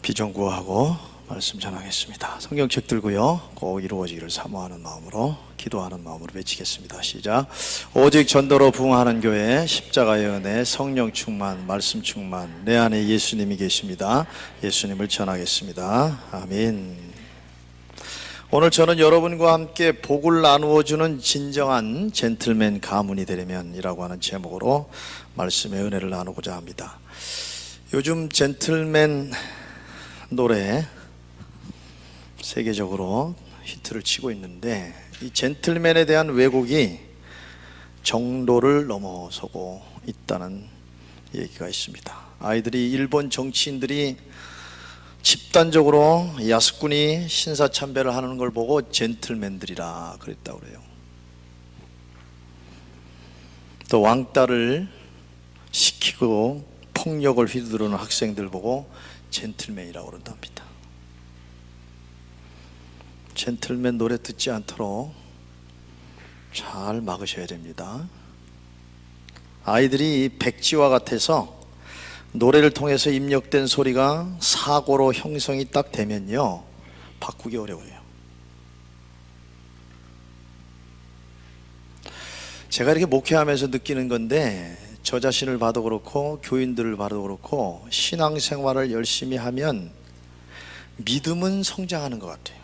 비전구하고 말씀 전하겠습니다. 성경책 들고요, 꼭 이루어지기를 사모하는 마음으로, 기도하는 마음으로 외치겠습니다. 시작. 오직 전도로 부흥하는 교회, 십자가의 은혜, 성령 충만, 말씀 충만, 내 안에 예수님이 계십니다. 예수님을 전하겠습니다. 아멘. 오늘 저는 여러분과 함께 복을 나누어주는 진정한 젠틀맨 가문이 되려면 이라고 하는 제목으로 말씀의 은혜를 나누고자 합니다. 요즘 젠틀맨 노래 세계적으로 히트를 치고 있는데, 이 젠틀맨에 대한 왜곡이 정도를 넘어서고 있다는 얘기가 있습니다. 아이들이, 일본 정치인들이 집단적으로 야스쿠니 신사참배를 하는 걸 보고 젠틀맨들이라 그랬다고 그래요. 또 왕따를 시키고 폭력을 휘두르는 학생들 보고 젠틀맨이라고 그런답니다. 젠틀맨 노래 듣지 않도록 잘 막으셔야 됩니다. 아이들이 백지와 같아서 노래를 통해서 입력된 소리가 사고로 형성이 딱 되면요, 바꾸기 어려워요. 제가 이렇게 목회하면서 느끼는 건데, 저 자신을 봐도 그렇고 교인들을 봐도 그렇고 신앙생활을 열심히 하면 믿음은 성장하는 것 같아요.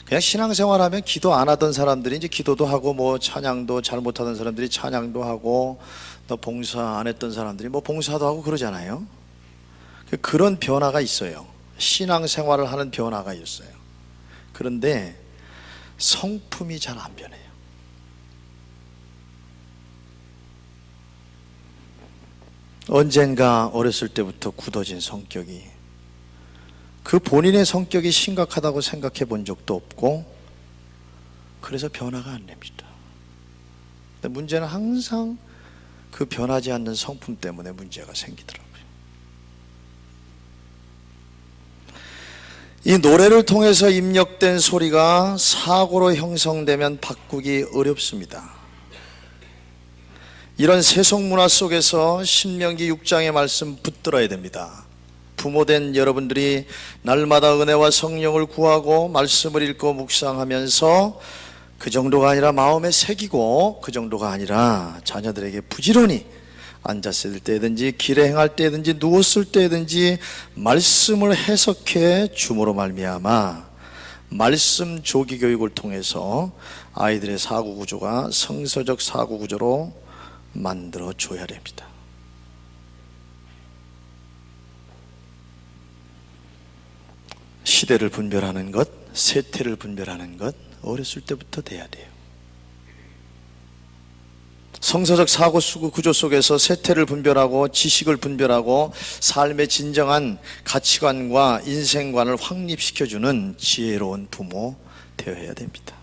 그냥 신앙생활하면 기도 안 하던 사람들이 이제 기도도 하고, 뭐 찬양도 잘 못하던 사람들이 찬양도 하고, 또 봉사 안 했던 사람들이 뭐 봉사도 하고 그러잖아요. 그런 변화가 있어요. 신앙생활을 하는 변화가 있어요. 그런데 성품이 잘 안 변해요. 언젠가 어렸을 때부터 굳어진 성격이, 그 본인의 성격이 심각하다고 생각해 본 적도 없고, 그래서 변화가 안 됩니다. 근데 문제는 항상 그 변하지 않는 성품 때문에 문제가 생기더라고요. 이 노래를 통해서 입력된 소리가 사고로 형성되면 바꾸기 어렵습니다. 이런 세속문화 속에서 신명기 6장의 말씀 붙들어야 됩니다. 부모된 여러분들이 날마다 은혜와 성령을 구하고 말씀을 읽고 묵상하면서 그 정도가 아니라 마음에 새기고, 그 정도가 아니라 자녀들에게 부지런히 앉았을 때든지 길에 행할 때든지 누웠을 때든지 말씀을 해석해 줌으로 말미암아 말씀 조기 교육을 통해서 아이들의 사고 구조가 성서적 사고 구조로 만들어 줘야 됩니다. 시대를 분별하는 것, 세태를 분별하는 것, 어렸을 때부터 돼야 돼요. 성서적 사고 구조 속에서 세태를 분별하고 지식을 분별하고 삶의 진정한 가치관과 인생관을 확립시켜주는 지혜로운 부모 되어야 됩니다.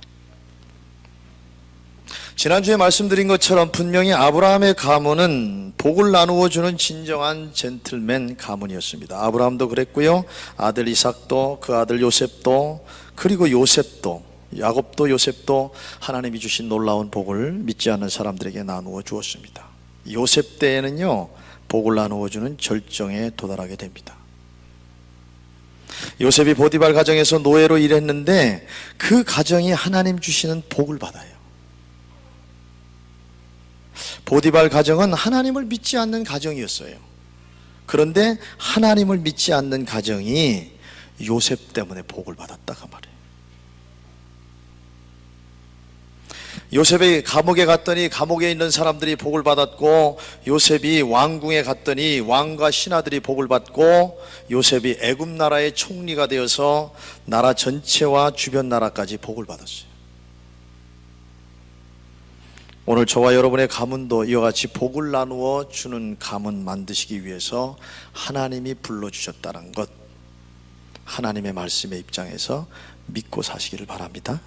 지난주에 말씀드린 것처럼 분명히 아브라함의 가문은 복을 나누어 주는 진정한 젠틀맨 가문이었습니다. 아브라함도 그랬고요, 아들 이삭도, 그 아들 요셉도, 그리고 요셉도, 야곱도 요셉도 하나님이 주신 놀라운 복을 믿지 않는 사람들에게 나누어 주었습니다. 요셉 때에는요, 복을 나누어 주는 절정에 도달하게 됩니다. 요셉이 보디발 가정에서 노예로 일했는데 그 가정이 하나님 주시는 복을 받아요. 보디발 가정은 하나님을 믿지 않는 가정이었어요. 그런데 하나님을 믿지 않는 가정이 요셉 때문에 복을 받았다가 말이에요. 요셉이 감옥에 갔더니 감옥에 있는 사람들이 복을 받았고, 요셉이 왕궁에 갔더니 왕과 신하들이 복을 받고, 요셉이 애굽 나라의 총리가 되어서 나라 전체와 주변 나라까지 복을 받았어요. 오늘 저와 여러분의 가문도 이와 같이 복을 나누어 주는 가문 만드시기 위해서 하나님이 불러주셨다는 것, 하나님의 말씀의 입장에서 믿고 사시기를 바랍니다.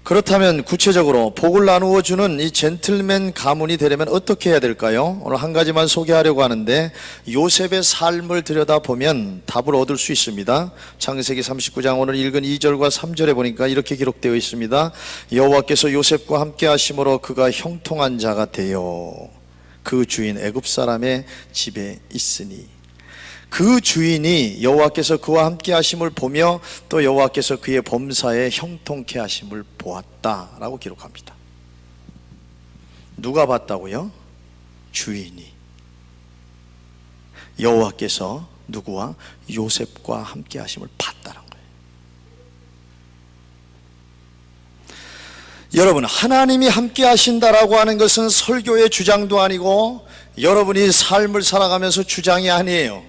그렇다면 구체적으로 복을 나누어 주는 이 젠틀맨 가문이 되려면 어떻게 해야 될까요? 오늘 한 가지만 소개하려고 하는데, 요셉의 삶을 들여다보면 답을 얻을 수 있습니다. 창세기 39장 오늘 읽은 2절과 3절에 보니까 이렇게 기록되어 있습니다. 여호와께서 요셉과 함께 하심으로 그가 형통한 자가 되어 그 주인 애굽 사람의 집에 있으니 그 주인이 여호와께서 그와 함께 하심을 보며 또 여호와께서 그의 범사에 형통케 하심을 보았다라고 기록합니다. 누가 봤다고요? 주인이. 여호와께서 누구와? 요셉과 함께 하심을 봤다는 거예요. 여러분, 하나님이 함께 하신다라고 하는 것은 설교의 주장도 아니고 여러분이 삶을 살아가면서 주장이 아니에요.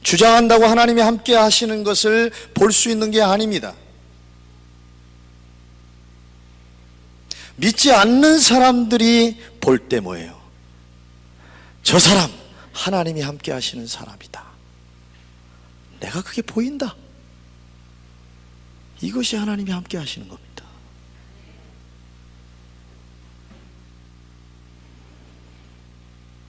주장한다고 하나님이 함께 하시는 것을 볼 수 있는 게 아닙니다. 믿지 않는 사람들이 볼 때 뭐예요? 저 사람 하나님이 함께 하시는 사람이다. 내가 그게 보인다. 이것이 하나님이 함께 하시는 겁니다.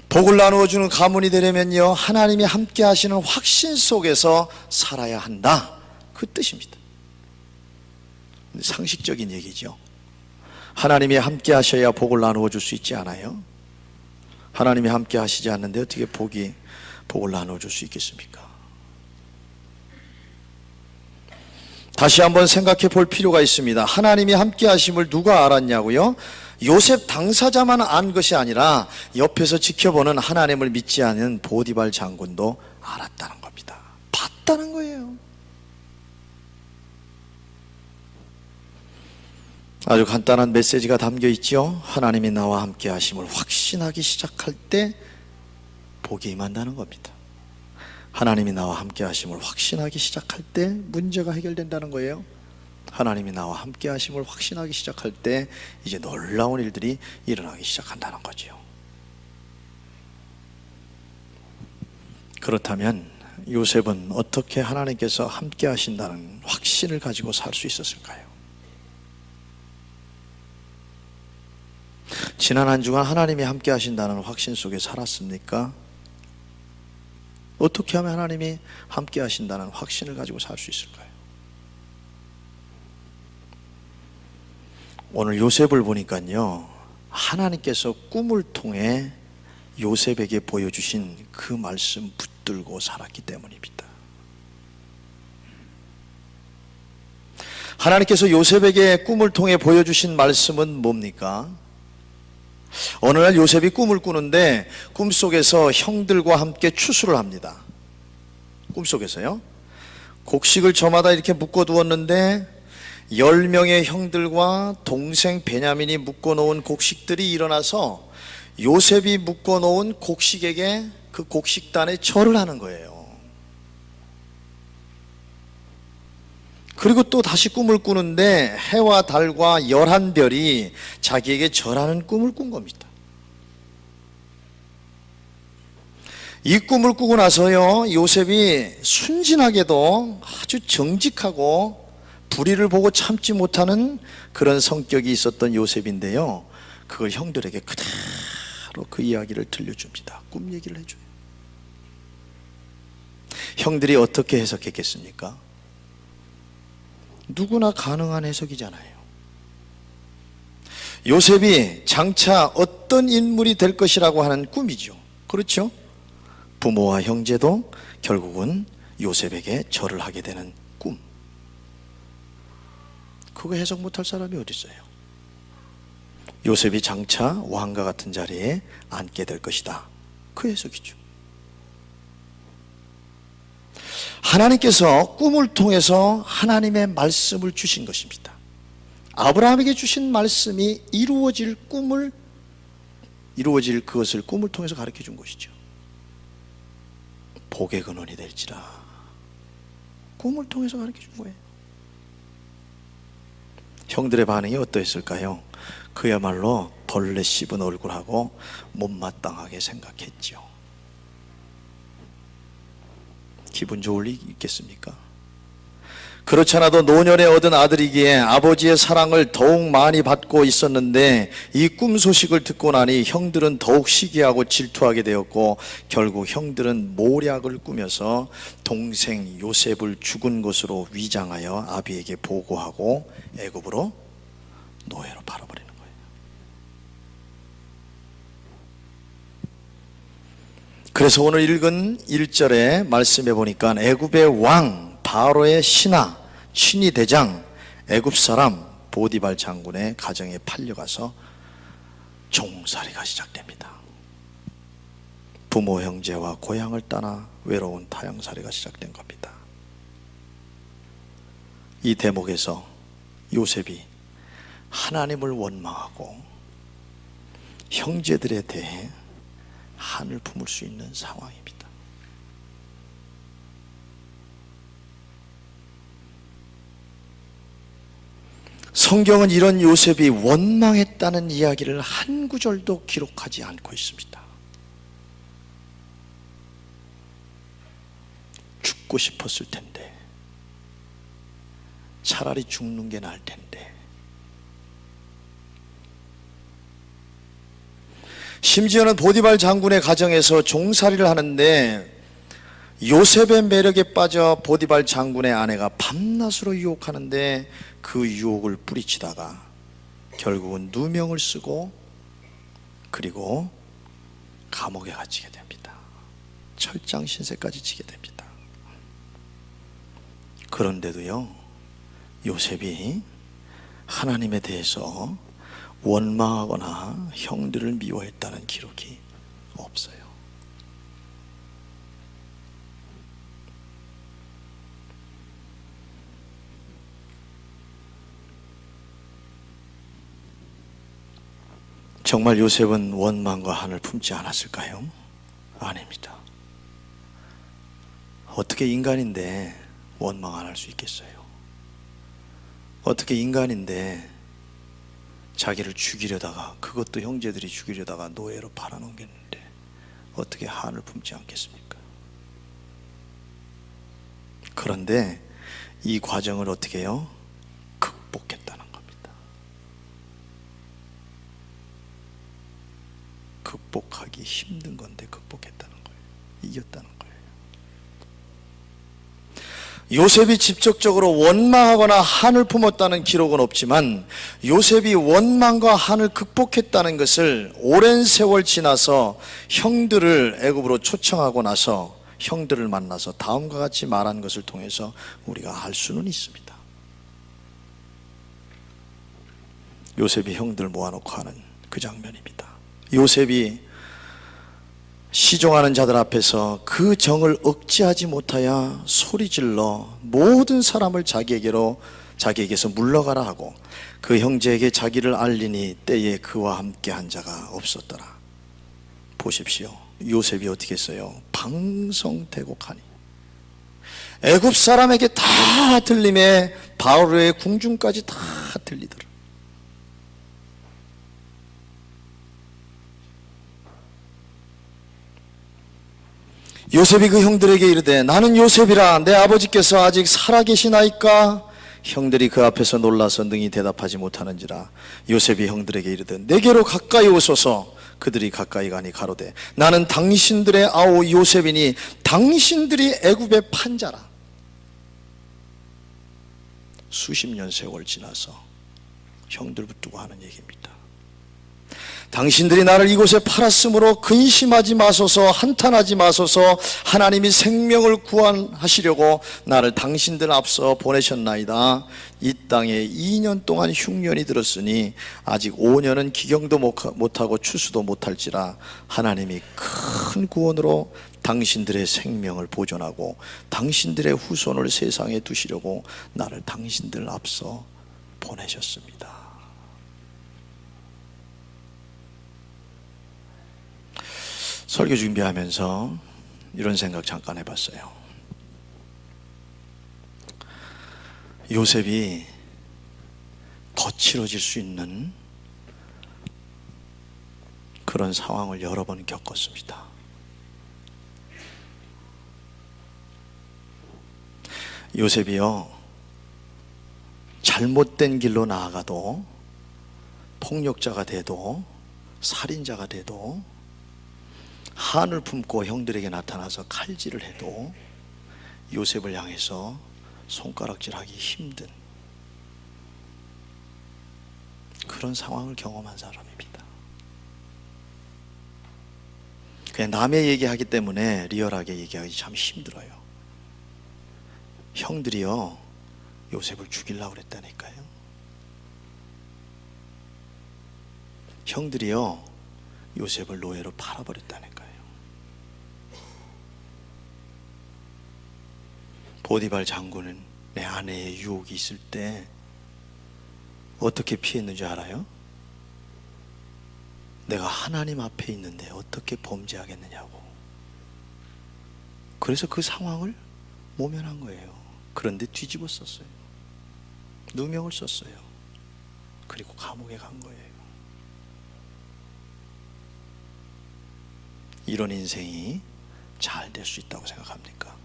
복을 나누어 주는 가문이 되려면요, 하나님이 함께 하시는 확신 속에서 살아야 한다, 그 뜻입니다. 상식적인 얘기죠. 하나님이 함께 하셔야 복을 나누어 줄 수 있지 않아요? 하나님이 함께 하시지 않는데 어떻게 복을 나누어 줄 수 있겠습니까? 다시 한번 생각해 볼 필요가 있습니다. 하나님이 함께 하심을 누가 알았냐고요? 요셉 당사자만 안 것이 아니라 옆에서 지켜보는 하나님을 믿지 않은 보디발 장군도 알았다는 겁니다. 봤다는 거예요. 아주 간단한 메시지가 담겨 있죠. 하나님이 나와 함께 하심을 확신하기 시작할 때 복이 임한다는 겁니다. 하나님이 나와 함께 하심을 확신하기 시작할 때 문제가 해결된다는 거예요. 하나님이 나와 함께 하심을 확신하기 시작할 때 이제 놀라운 일들이 일어나기 시작한다는 거죠. 그렇다면 요셉은 어떻게 하나님께서 함께 하신다는 확신을 가지고 살 수 있었을까요? 지난 한 주간 하나님이 함께 하신다는 확신 속에 살았습니까? 어떻게 하면 하나님이 함께 하신다는 확신을 가지고 살 수 있을까요? 오늘 요셉을 보니까요, 하나님께서 꿈을 통해 요셉에게 보여주신 그 말씀 붙들고 살았기 때문입니다. 하나님께서 요셉에게 꿈을 통해 보여주신 말씀은 뭡니까? 어느 날 요셉이 꿈을 꾸는데 꿈속에서 형들과 함께 추수를 합니다. 꿈속에서요. 곡식을 저마다 이렇게 묶어두었는데 10명의 형들과 동생 베냐민이 묶어놓은 곡식들이 일어나서 요셉이 묶어놓은 곡식에게 그 곡식단에 절을 하는 거예요. 그리고 또 다시 꿈을 꾸는데 해와 달과 11별이 자기에게 절하는 꿈을 꾼 겁니다. 이 꿈을 꾸고 나서요, 요셉이 순진하게도 아주 정직하고 불의를 보고 참지 못하는 그런 성격이 있었던 요셉인데요, 그걸 형들에게 그대로 그 이야기를 들려줍니다. 꿈 얘기를 해줘요. 형들이 어떻게 해석했겠습니까? 누구나 가능한 해석이잖아요. 요셉이 장차 어떤 인물이 될 것이라고 하는 꿈이죠. 그렇죠? 부모와 형제도 결국은 요셉에게 절을 하게 되는 꿈. 그거 해석 못할 사람이 어디 있어요? 요셉이 장차 왕과 같은 자리에 앉게 될 것이다, 그 해석이죠. 하나님께서 꿈을 통해서 하나님의 말씀을 주신 것입니다. 아브라함에게 주신 말씀이 이루어질 그것을 꿈을 통해서 가르쳐 준 것이죠. 복의 근원이 될지라, 꿈을 통해서 가르쳐 준 거예요. 형들의 반응이 어떠했을까요? 그야말로 벌레 씹은 얼굴하고 못마땅하게 생각했죠. 기분 좋을 리 있겠습니까? 그렇지 않아도 노년에 얻은 아들이기에 아버지의 사랑을 더욱 많이 받고 있었는데 이 꿈 소식을 듣고 나니 형들은 더욱 시기하고 질투하게 되었고 결국 형들은 모략을 꾸며서 동생 요셉을 죽은 것으로 위장하여 아비에게 보고하고 애굽으로 노예로 팔아버리는 거예요. 그래서 오늘 읽은 1절에 말씀해 보니까 애굽의 왕 바로의 신하 친위 대장 애굽 사람 보디발 장군의 가정에 팔려가서 종살이가 시작됩니다. 부모 형제와 고향을 떠나 외로운 타향살이가 시작된 겁니다. 이 대목에서 요셉이 하나님을 원망하고 형제들에 대해 한을 품을 수 있는 상황입니다. 성경은 이런 요셉이 원망했다는 이야기를 한 구절도 기록하지 않고 있습니다. 죽고 싶었을 텐데, 차라리 죽는 게 나을 텐데, 심지어는 보디발 장군의 가정에서 종살이를 하는데 요셉의 매력에 빠져 보디발 장군의 아내가 밤낮으로 유혹하는데 그 유혹을 뿌리치다가 결국은 누명을 쓰고 그리고 감옥에 갇히게 됩니다. 철장 신세까지 지게 됩니다. 그런데도요, 요셉이 하나님에 대해서 원망하거나 형들을 미워했다는 기록이 없어요. 정말 요셉은 원망과 한을 품지 않았을까요? 아닙니다. 어떻게 인간인데 원망 안 할 수 있겠어요? 어떻게 인간인데 자기를 죽이려다가, 그것도 형제들이 죽이려다가 노예로 팔아넘겼는데 어떻게 한을 품지 않겠습니까? 그런데 이 과정을 어떻게 해요? 극복했다는 겁니다. 극복하기 힘든 건데 극복했다는 거예요. 이겼다는 거예요. 요셉이 직접적으로 원망하거나 한을 품었다는 기록은 없지만 요셉이 원망과 한을 극복했다는 것을 오랜 세월 지나서 형들을 애굽으로 초청하고 나서 형들을 만나서 다음과 같이 말한 것을 통해서 우리가 알 수는 있습니다. 요셉이 형들 모아놓고 하는 그 장면입니다. 요셉이 시종하는 자들 앞에서 그 정을 억제하지 못하여 소리질러 모든 사람을 자기에게서 물러가라 하고 그 형제에게 자기를 알리니 때에 그와 함께 한 자가 없었더라. 보십시오. 요셉이 어떻게 했어요? 방성대곡하니 애굽 사람에게 다 들림에 바로의 궁중까지 다 들리더라. 요셉이 그 형들에게 이르되 나는 요셉이라 내 아버지께서 아직 살아계시나이까? 형들이 그 앞에서 놀라서 능히 대답하지 못하는지라. 요셉이 형들에게 이르되 내게로 가까이 오소서. 그들이 가까이 가니 가로되 나는 당신들의 아우 요셉이니 당신들이 애굽의 판자라. 수십 년 세월 지나서 형들 붙들고 하는 얘기입니다. 당신들이 나를 이곳에 팔았으므로 근심하지 마소서, 한탄하지 마소서. 하나님이 생명을 구원하시려고 나를 당신들 앞서 보내셨나이다. 이 땅에 2년 동안 흉년이 들었으니 아직 5년은 기경도 못하고 추수도 못할지라. 하나님이 큰 구원으로 당신들의 생명을 보존하고 당신들의 후손을 세상에 두시려고 나를 당신들 앞서 보내셨습니다. 설교 준비하면서 이런 생각 잠깐 해봤어요. 요셉이 거칠어질 수 있는 그런 상황을 여러 번 겪었습니다. 요셉이요, 잘못된 길로 나아가도, 폭력자가 돼도, 살인자가 돼도, 한을 품고 형들에게 나타나서 칼질을 해도 요셉을 향해서 손가락질하기 힘든 그런 상황을 경험한 사람입니다. 그냥 남의 얘기하기 때문에 리얼하게 얘기하기 참 힘들어요. 형들이요, 요셉을 죽이려고 그랬다니까요. 형들이요, 요셉을 노예로 팔아버렸다니까요. 보디발 장군은 내 아내의 유혹이 있을 때 어떻게 피했는지 알아요? 내가 하나님 앞에 있는데 어떻게 범죄하겠느냐고. 그래서 그 상황을 모면한 거예요. 그런데 뒤집어 썼어요. 누명을 썼어요. 그리고 감옥에 간 거예요. 이런 인생이 잘 될 수 있다고 생각합니까?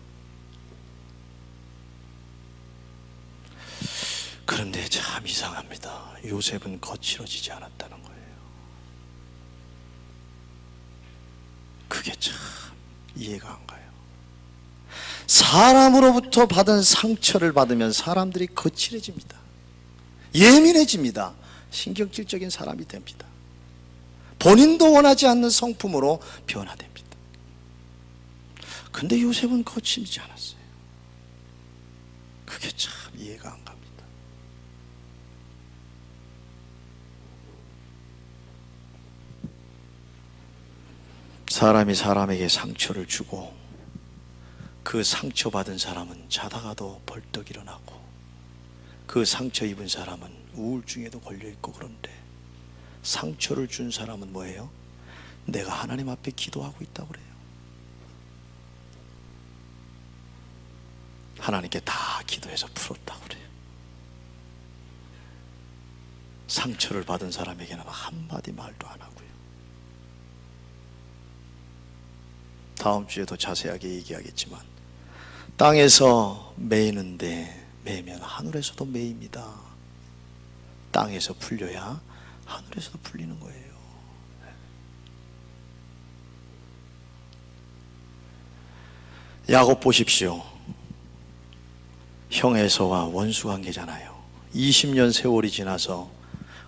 그런데 참 이상합니다. 요셉은 거칠어지지 않았다는 거예요. 그게 참 이해가 안 가요. 사람으로부터 받은 상처를 받으면 사람들이 거칠해집니다. 예민해집니다. 신경질적인 사람이 됩니다. 본인도 원하지 않는 성품으로 변화됩니다. 근데 요셉은 거칠지 않았어요. 그게 참 이해가 안 갑니다. 사람이 사람에게 상처를 주고 그 상처받은 사람은 자다가도 벌떡 일어나고 그 상처 입은 사람은 우울증에도 걸려있고, 그런데 상처를 준 사람은 뭐예요? 내가 하나님 앞에 기도하고 있다고 그래요. 하나님께 다 기도해서 풀었다고 그래요. 상처를 받은 사람에게는 한마디 말도 안 하고요. 다음 주에 더 자세하게 얘기하겠지만, 땅에서 매이는데 매면 하늘에서도 매입니다. 땅에서 풀려야 하늘에서도 풀리는 거예요. 야곱 보십시오. 형 에서와 원수 관계잖아요. 20년 세월이 지나서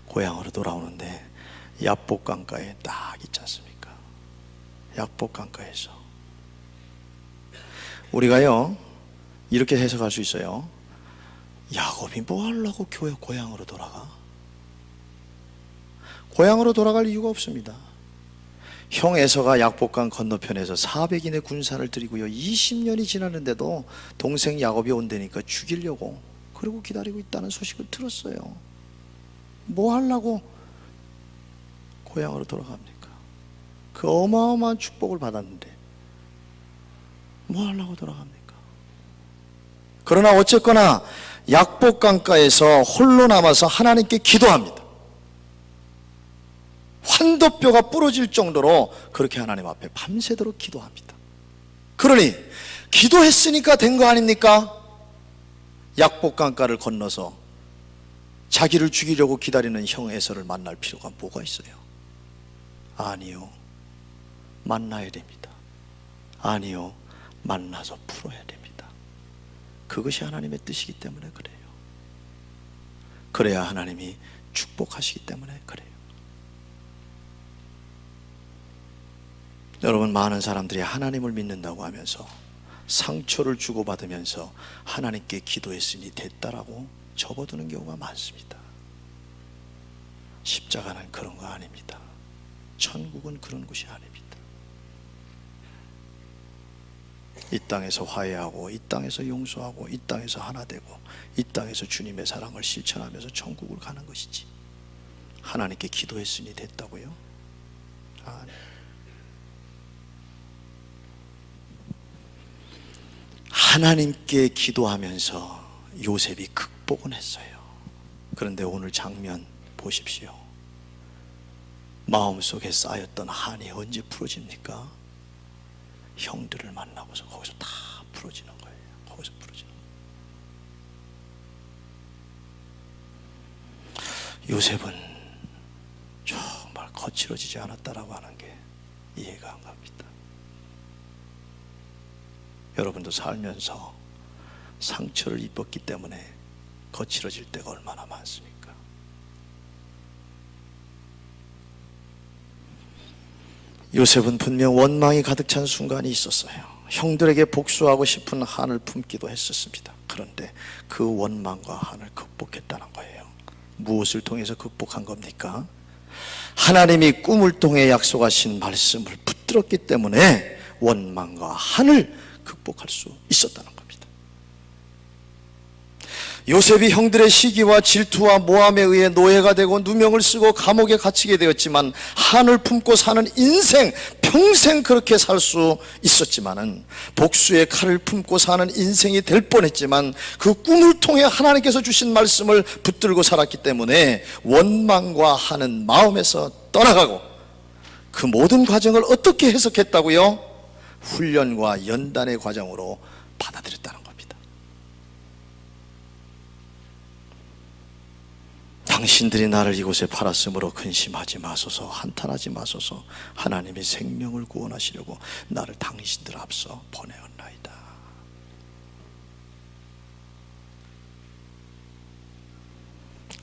고향으로 돌아오는데 야복 강가에 딱 있지 않습니까? 야복 강가에서 우리가요 이렇게 해석할 수 있어요. 야곱이 뭐 하려고 고향으로 돌아가? 고향으로 돌아갈 이유가 없습니다. 형 에서가 약복강 건너편에서 400인의 군사를 들이고요, 20년이 지났는데도 동생 야곱이 온다니까 죽이려고 그리고 기다리고 있다는 소식을 들었어요. 뭐 하려고 고향으로 돌아갑니까? 그 어마어마한 축복을 받았는데 뭐 하려고 돌아갑니까? 그러나 어쨌거나 약복강가에서 홀로 남아서 하나님께 기도합니다. 환도뼈가 부러질 정도로 그렇게 하나님 앞에 밤새도록 기도합니다. 그러니 기도했으니까 된 거 아닙니까? 약복강가를 건너서 자기를 죽이려고 기다리는 형 에서를 만날 필요가 뭐가 있어요? 아니요, 만나야 됩니다. 아니요, 만나서 풀어야 됩니다. 그것이 하나님의 뜻이기 때문에 그래요. 그래야 하나님이 축복하시기 때문에 그래요. 여러분, 많은 사람들이 하나님을 믿는다고 하면서 상처를 주고받으면서 하나님께 기도했으니 됐다라고 접어두는 경우가 많습니다. 십자가는 그런 거 아닙니다. 천국은 그런 곳이 아닙니다. 이 땅에서 화해하고, 이 땅에서 용서하고, 이 땅에서 하나 되고, 이 땅에서 주님의 사랑을 실천하면서 천국을 가는 것이지, 하나님께 기도했으니 됐다고요? 아니. 하나님께 기도하면서 요셉이 극복은 했어요. 그런데 오늘 장면 보십시오. 마음속에 쌓였던 한이 언제 풀어집니까? 형들을 만나고서 거기서 다 풀어지는 거예요. 거기서 풀어지는 거예요. 요셉은 정말 거칠어지지 않았다라고 하는 게 이해가 안 갑니다. 여러분도 살면서 상처를 입었기 때문에 거칠어질 때가 얼마나 많습니까? 요셉은 분명 원망이 가득 찬 순간이 있었어요. 형들에게 복수하고 싶은 한을 품기도 했었습니다. 그런데 그 원망과 한을 극복했다는 거예요. 무엇을 통해서 극복한 겁니까? 하나님이 꿈을 통해 약속하신 말씀을 붙들었기 때문에 원망과 한을 극복할 수 있었다는 겁니다. 요셉이 형들의 시기와 질투와 모함에 의해 노예가 되고 누명을 쓰고 감옥에 갇히게 되었지만 한을 품고 사는 인생, 평생 그렇게 살 수 있었지만은 복수의 칼을 품고 사는 인생이 될 뻔했지만 그 꿈을 통해 하나님께서 주신 말씀을 붙들고 살았기 때문에 원망과 한은 마음에서 떠나가고 그 모든 과정을 어떻게 해석했다고요? 훈련과 연단의 과정으로 받아들였다는 겁니다. 당신들이 나를 이곳에 팔았으므로 근심하지 마소서, 한탄하지 마소서. 하나님이 생명을 구원하시려고 나를 당신들 앞서 보내었나이다.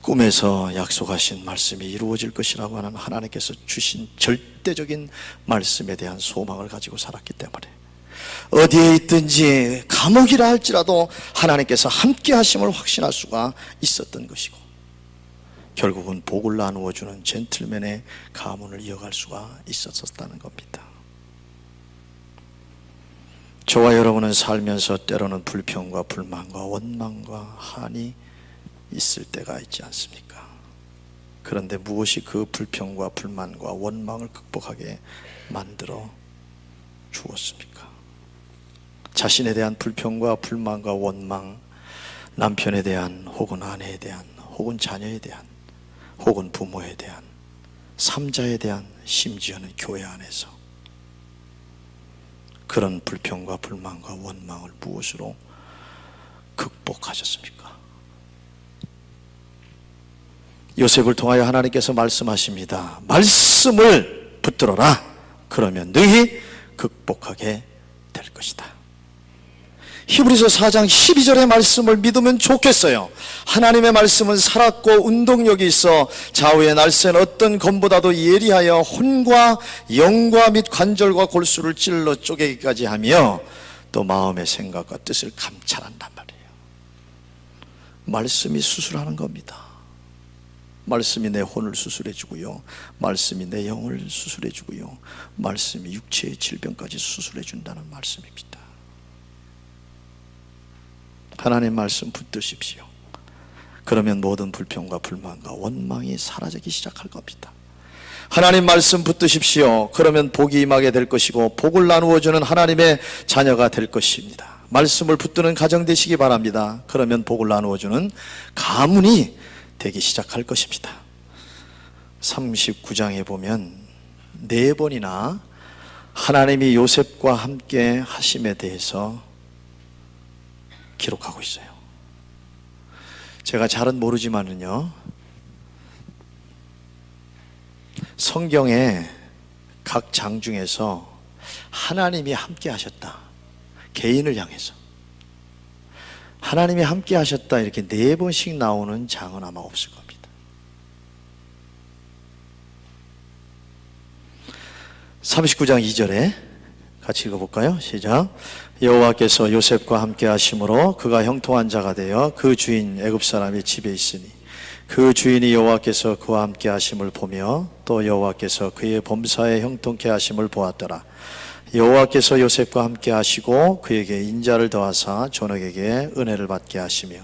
꿈에서 약속하신 말씀이 이루어질 것이라고 하는 하나님께서 주신 절대적인 말씀에 대한 소망을 가지고 살았기 때문에 어디에 있든지 감옥이라 할지라도 하나님께서 함께 하심을 확신할 수가 있었던 것이고, 결국은 복을 나누어주는 젠틀맨의 가문을 이어갈 수가 있었다는 겁니다. 저와 여러분은 살면서 때로는 불평과 불만과 원망과 한이 있을 때가 있지 않습니까? 그런데 무엇이 그 불평과 불만과 원망을 극복하게 만들어 주었습니까? 자신에 대한 불평과 불만과 원망, 남편에 대한 혹은 아내에 대한 혹은 자녀에 대한 혹은 부모에 대한, 삼자에 대한, 심지어는 교회 안에서 그런 불평과 불만과 원망을 무엇으로 극복하셨습니까? 요셉을 통하여 하나님께서 말씀하십니다. 말씀을 붙들어라. 그러면 너희 극복하게 될 것이다. 히브리서 4장 12절의 말씀을 믿으면 좋겠어요. 하나님의 말씀은 살았고 운동력이 있어 좌우의 날쌘 어떤 검보다도 예리하여 혼과 영과 및 관절과 골수를 찔러 쪼개기까지 하며 또 마음의 생각과 뜻을 감찰한단 말이에요. 말씀이 수술하는 겁니다. 말씀이 내 혼을 수술해 주고요, 말씀이 내 영을 수술해 주고요, 말씀이 육체의 질병까지 수술해 준다는 말씀입니다. 하나님 말씀 붙드십시오. 그러면 모든 불평과 불만과 원망이 사라지기 시작할 겁니다. 하나님 말씀 붙드십시오. 그러면 복이 임하게 될 것이고 복을 나누어주는 하나님의 자녀가 될 것입니다. 말씀을 붙드는 가정 되시기 바랍니다. 그러면 복을 나누어주는 가문이 되기 시작할 것입니다. 39장에 보면 4번이나 하나님이 요셉과 함께 하심에 대해서 기록하고 있어요. 제가 잘은 모르지만은요, 성경의 각 장 중에서 하나님이 함께 하셨다, 개인을 향해서 하나님이 함께 하셨다 이렇게 4번씩 나오는 장은 아마 없을 겁니다. 39장 2절에 같이 읽어볼까요? 시작. 여호와께서 요셉과 함께 하심으로 그가 형통한 자가 되어 그 주인 애굽 사람의 집에 있으니 그 주인이 여호와께서 그와 함께 하심을 보며 또 여호와께서 그의 범사에 형통케 하심을 보았더라. 여호와께서 요셉과 함께 하시고 그에게 인자를 더하사 존옥에게 은혜를 받게 하시며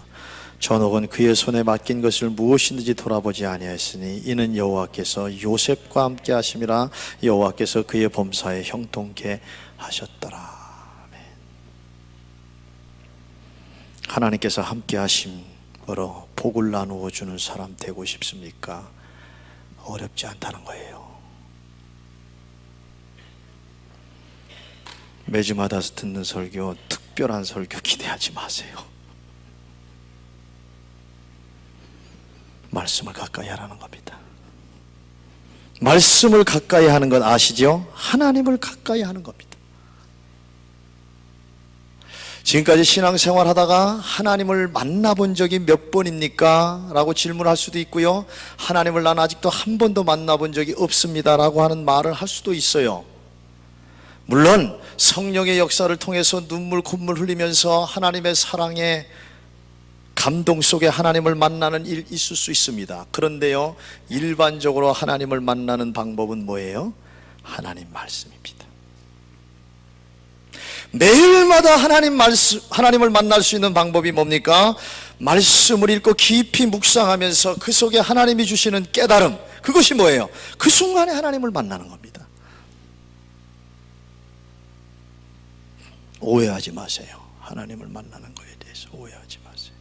존옥은 그의 손에 맡긴 것을 무엇이든지 돌아보지 아니하였으니 이는 여호와께서 요셉과 함께 하심이라. 여호와께서 그의 범사에 형통케 하셨더라. 하나님께서 함께 하심으로 복을 나누어 주는 사람 되고 싶습니까? 어렵지 않다는 거예요. 매주마다 듣는 설교, 특별한 설교 기대하지 마세요. 말씀을 가까이 하라는 겁니다. 말씀을 가까이 하는 건 아시죠? 하나님을 가까이 하는 겁니다. 지금까지 신앙생활 하다가 하나님을 만나본 적이 몇 번입니까? 라고 질문할 수도 있고요, 하나님을 난 아직도 한 번도 만나본 적이 없습니다 라고 하는 말을 할 수도 있어요. 물론 성령의 역사를 통해서 눈물 콧물 흘리면서 하나님의 사랑에 감동 속에 하나님을 만나는 일 있을 수 있습니다. 그런데요, 일반적으로 하나님을 만나는 방법은 뭐예요? 하나님 말씀입니다. 매일마다 하나님을 만날 수 있는 방법이 뭡니까? 말씀을 읽고 깊이 묵상하면서 그 속에 하나님이 주시는 깨달음, 그것이 뭐예요? 그 순간에 하나님을 만나는 겁니다. 오해하지 마세요. 하나님을 만나는 거에 대해서 오해하지 마세요.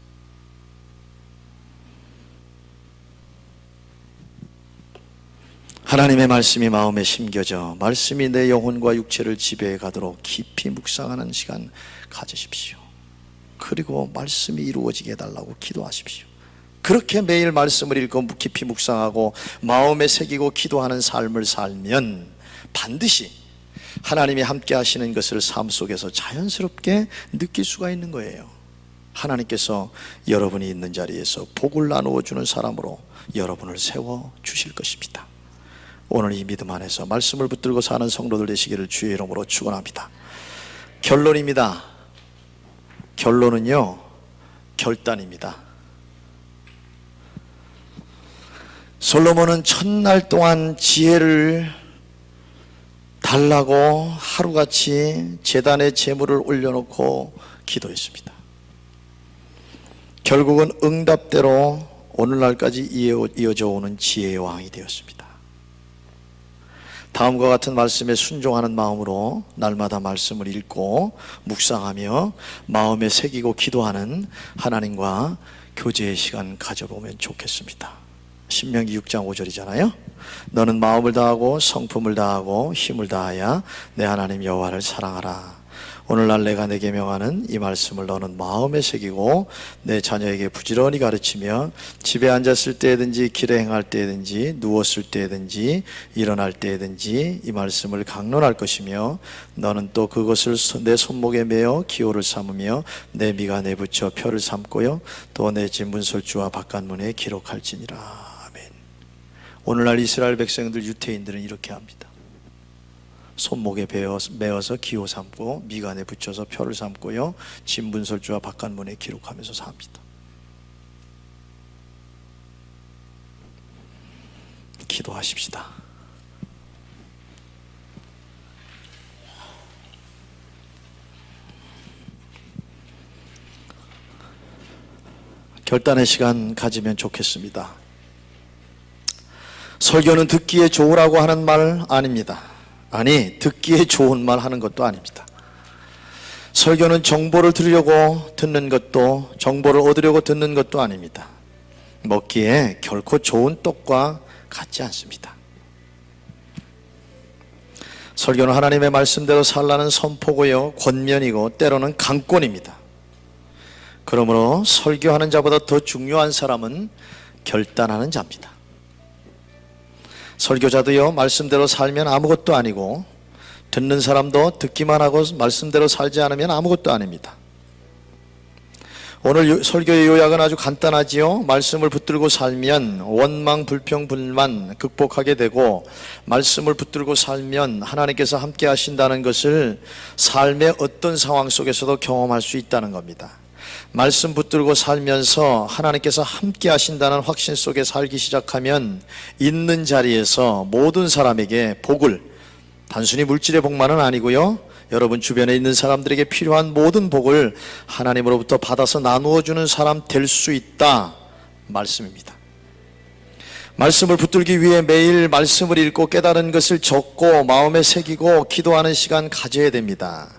하나님의 말씀이 마음에 심겨져 말씀이 내 영혼과 육체를 지배해 가도록 깊이 묵상하는 시간 가지십시오. 그리고 말씀이 이루어지게 해달라고 기도하십시오. 그렇게 매일 말씀을 읽고 깊이 묵상하고 마음에 새기고 기도하는 삶을 살면 반드시 하나님이 함께 하시는 것을 삶 속에서 자연스럽게 느낄 수가 있는 거예요. 하나님께서 여러분이 있는 자리에서 복을 나누어 주는 사람으로 여러분을 세워 주실 것입니다. 오늘 이 믿음 안에서 말씀을 붙들고 사는 성도들 되시기를 주의 이름으로 축원합니다. 결론입니다. 결론은요, 결단입니다. 솔로몬은 첫날 동안 지혜를 달라고 하루같이 제단에 제물을 올려놓고 기도했습니다. 결국은 응답대로 오늘날까지 이어져 오는 지혜의 왕이 되었습니다. 다음과 같은 말씀에 순종하는 마음으로 날마다 말씀을 읽고 묵상하며 마음에 새기고 기도하는 하나님과 교제의 시간 가져보면 좋겠습니다. 신명기 6장 5절이잖아요. 너는 마음을 다하고 성품을 다하고 힘을 다하여 내 하나님 여호와를 사랑하라. 오늘날 내가 내게 명하는 이 말씀을 너는 마음에 새기고 내 자녀에게 부지런히 가르치며 집에 앉았을 때든지 길에 행할 때든지 누웠을 때든지 일어날 때든지 이 말씀을 강론할 것이며 너는 또 그것을 내 손목에 매어 기호를 삼으며 내 미간에 내붙여 표를 삼고요 또 내 집 문설주와 바깥문에 기록할지니라. 아멘. 오늘날 이스라엘 백성들 유태인들은 이렇게 합니다. 손목에 매어서 기호 삼고 미간에 붙여서 표를 삼고요 진분설주와 바깥문에 기록하면서 삽니다. 기도하십시다. 결단의 시간 가지면 좋겠습니다. 설교는 듣기에 좋으라고 하는 말 아닙니다. 아니, 듣기에 좋은 말 하는 것도 아닙니다. 설교는 정보를 들으려고 듣는 것도, 정보를 얻으려고 듣는 것도 아닙니다. 먹기에 결코 좋은 떡과 같지 않습니다. 설교는 하나님의 말씀대로 살라는 선포고요 권면이고 때로는 강권입니다. 그러므로 설교하는 자보다 더 중요한 사람은 결단하는 자입니다. 설교자도요 말씀대로 살면 아무것도 아니고 듣는 사람도 듣기만 하고 말씀대로 살지 않으면 아무것도 아닙니다. 오늘 설교의 요약은 아주 간단하지요. 말씀을 붙들고 살면 원망, 불평, 불만 극복하게 되고 말씀을 붙들고 살면 하나님께서 함께 하신다는 것을 삶의 어떤 상황 속에서도 경험할 수 있다는 겁니다. 말씀 붙들고 살면서 하나님께서 함께 하신다는 확신 속에 살기 시작하면 있는 자리에서 모든 사람에게 복을, 단순히 물질의 복만은 아니고요 여러분 주변에 있는 사람들에게 필요한 모든 복을 하나님으로부터 받아서 나누어 주는 사람 될 수 있다 말씀입니다. 말씀을 붙들기 위해 매일 말씀을 읽고 깨달은 것을 적고 마음에 새기고 기도하는 시간 가져야 됩니다.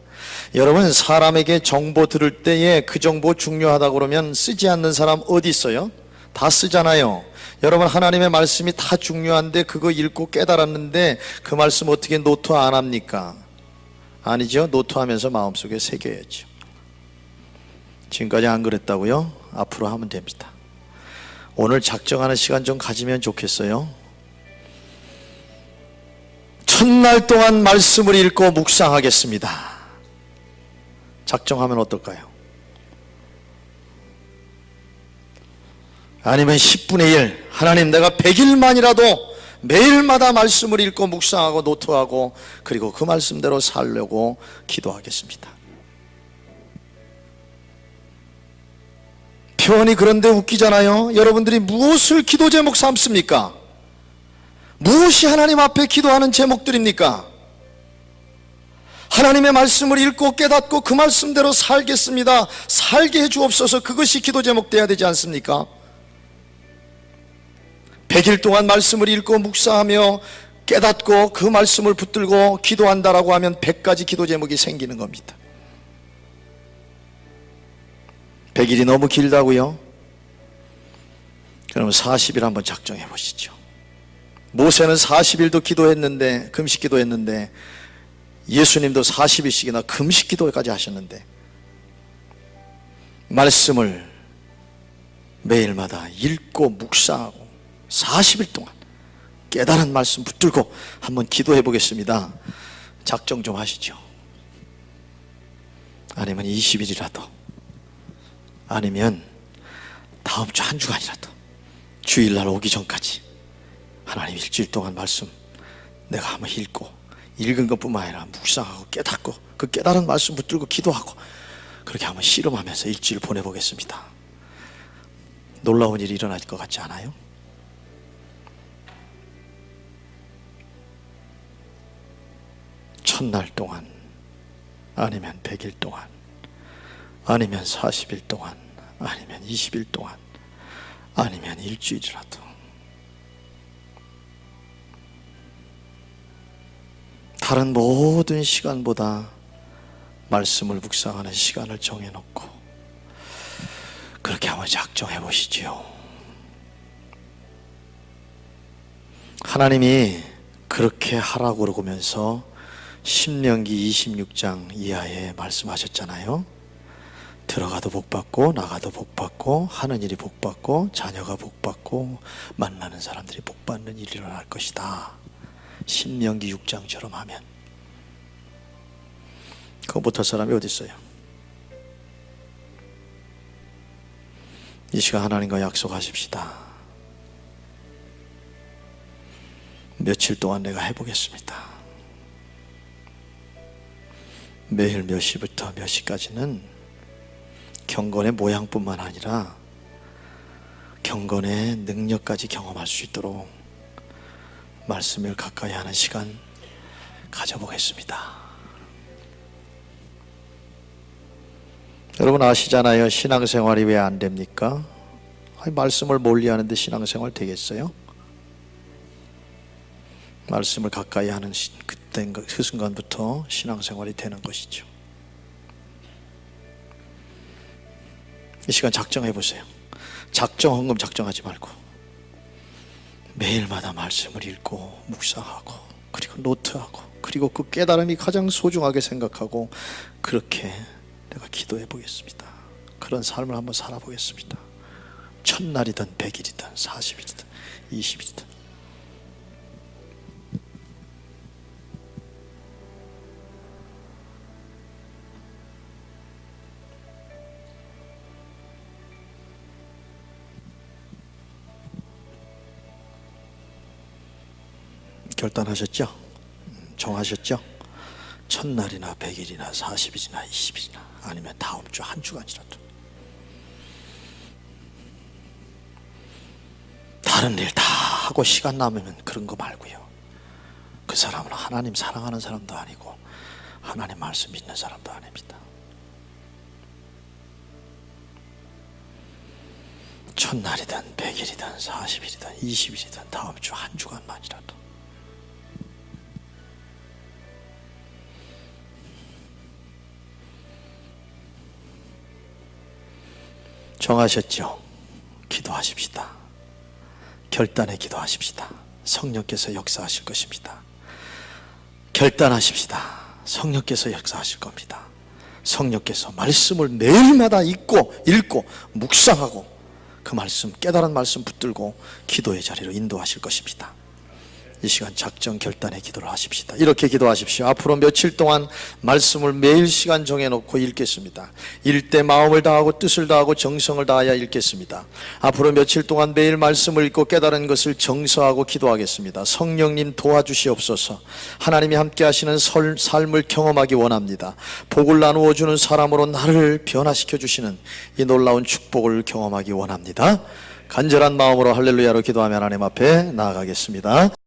여러분 사람에게 정보 들을 때에 그 정보 중요하다고 그러면 쓰지 않는 사람 어디 있어요? 다 쓰잖아요. 여러분 하나님의 말씀이 다 중요한데 그거 읽고 깨달았는데 그 말씀 어떻게 노트 안 합니까? 아니죠. 노트하면서 마음속에 새겨야죠. 지금까지 안 그랬다고요? 앞으로 하면 됩니다. 오늘 작정하는 시간 좀 가지면 좋겠어요. 첫날 동안 말씀을 읽고 묵상하겠습니다. 작정하면 어떨까요? 아니면 10분의 1 하나님 내가 100일만이라도 매일마다 말씀을 읽고 묵상하고 노트하고 그리고 그 말씀대로 살려고 기도하겠습니다. 표현이 그런데 웃기잖아요. 여러분들이 무엇을 기도 제목 삼습니까? 무엇이 하나님 앞에 기도하는 제목들입니까? 하나님의 말씀을 읽고 깨닫고 그 말씀대로 살겠습니다, 살게 해주옵소서, 그것이 기도 제목 돼야 되지 않습니까? 100일 동안 말씀을 읽고 묵상하며 깨닫고 그 말씀을 붙들고 기도한다라고 하면 100가지 기도 제목이 생기는 겁니다. 100일이 너무 길다고요? 그러면 40일 한번 작정해 보시죠. 모세는 40일도 기도했는데, 금식 기도했는데, 예수님도 40일씩이나 금식 기도까지 하셨는데, 말씀을 매일마다 읽고 묵상하고 40일 동안 깨달은 말씀 붙들고 한번 기도해 보겠습니다. 작정 좀 하시죠. 아니면 20일이라도, 아니면 다음 주 한 주간이라도, 주일날 오기 전까지 하나님 일주일 동안 말씀 내가 한번 읽고, 읽은 것뿐만 아니라 묵상하고 깨닫고 그 깨달은 말씀 붙들고 기도하고 그렇게 한번 씨름하면서 일주일 보내보겠습니다. 놀라운 일이 일어날 것 같지 않아요? 첫날 동안, 아니면 100일 동안, 아니면 40일 동안, 아니면 20일 동안, 아니면 일주일이라도 다른 모든 시간보다 말씀을 묵상하는 시간을 정해놓고 그렇게 한번 작정해 보시지요. 하나님이 그렇게 하라고 그러면서 신명기 26장 이하에 말씀하셨잖아요. 들어가도 복받고 나가도 복받고 하는 일이 복받고 자녀가 복받고 만나는 사람들이 복받는 일이 일어날 것이다. 신명기 6장처럼 하면. 그거 못할 사람이 어디 있어요? 이 시간 하나님과 약속하십시다. 며칠 동안 내가 해보겠습니다. 매일 몇 시부터 몇 시까지는 경건의 모양뿐만 아니라 경건의 능력까지 경험할 수 있도록 말씀을 가까이 하는 시간 가져보겠습니다. 여러분 아시잖아요. 신앙생활이 왜 안 됩니까? 말씀을 멀리 하는데 신앙생활 되겠어요? 말씀을 가까이 하는 그때 그 순간부터 신앙생활이 되는 것이죠. 이 시간 작정해 보세요. 작정헌금 작정하지 말고 매일마다 말씀을 읽고 묵상하고 그리고 노트하고 그리고 그 깨달음이 가장 소중하게 생각하고 그렇게 내가 기도해 보겠습니다. 그런 삶을 한번 살아보겠습니다. 첫날이든 100일이든 40일이든 20일이든. 결단하셨죠? 정하셨죠? 첫날이나 100일이나 40일이나 20일이나 아니면 다음 주 한 주간이라도 다른 일 다 하고 시간 남으면 그런 거 말고요. 그 사람은 하나님 사랑하는 사람도 아니고 하나님 말씀 믿는 사람도 아닙니다. 첫날이든 100일이든 40일이든 20일이든 다음 주 한 주간만이라도 정하셨죠? 기도하십시다. 결단에 기도하십시다. 성령께서 역사하실 것입니다. 결단하십시다. 성령께서 역사하실 겁니다. 성령께서 말씀을 매일마다 읽고 묵상하고 그 말씀 깨달은 말씀 붙들고 기도의 자리로 인도하실 것입니다. 이 시간 작정 결단의 기도를 하십시다. 이렇게 기도하십시오. 앞으로 며칠 동안 말씀을 매일 시간 정해놓고 읽겠습니다. 읽을 때 마음을 다하고 뜻을 다하고 정성을 다하여 읽겠습니다. 앞으로 며칠 동안 매일 말씀을 읽고 깨달은 것을 정서하고 기도하겠습니다. 성령님 도와주시옵소서. 하나님이 함께 하시는 삶을 경험하기 원합니다. 복을 나누어 주는 사람으로 나를 변화시켜 주시는 이 놀라운 축복을 경험하기 원합니다. 간절한 마음으로 할렐루야로 기도하며 하나님 앞에 나아가겠습니다.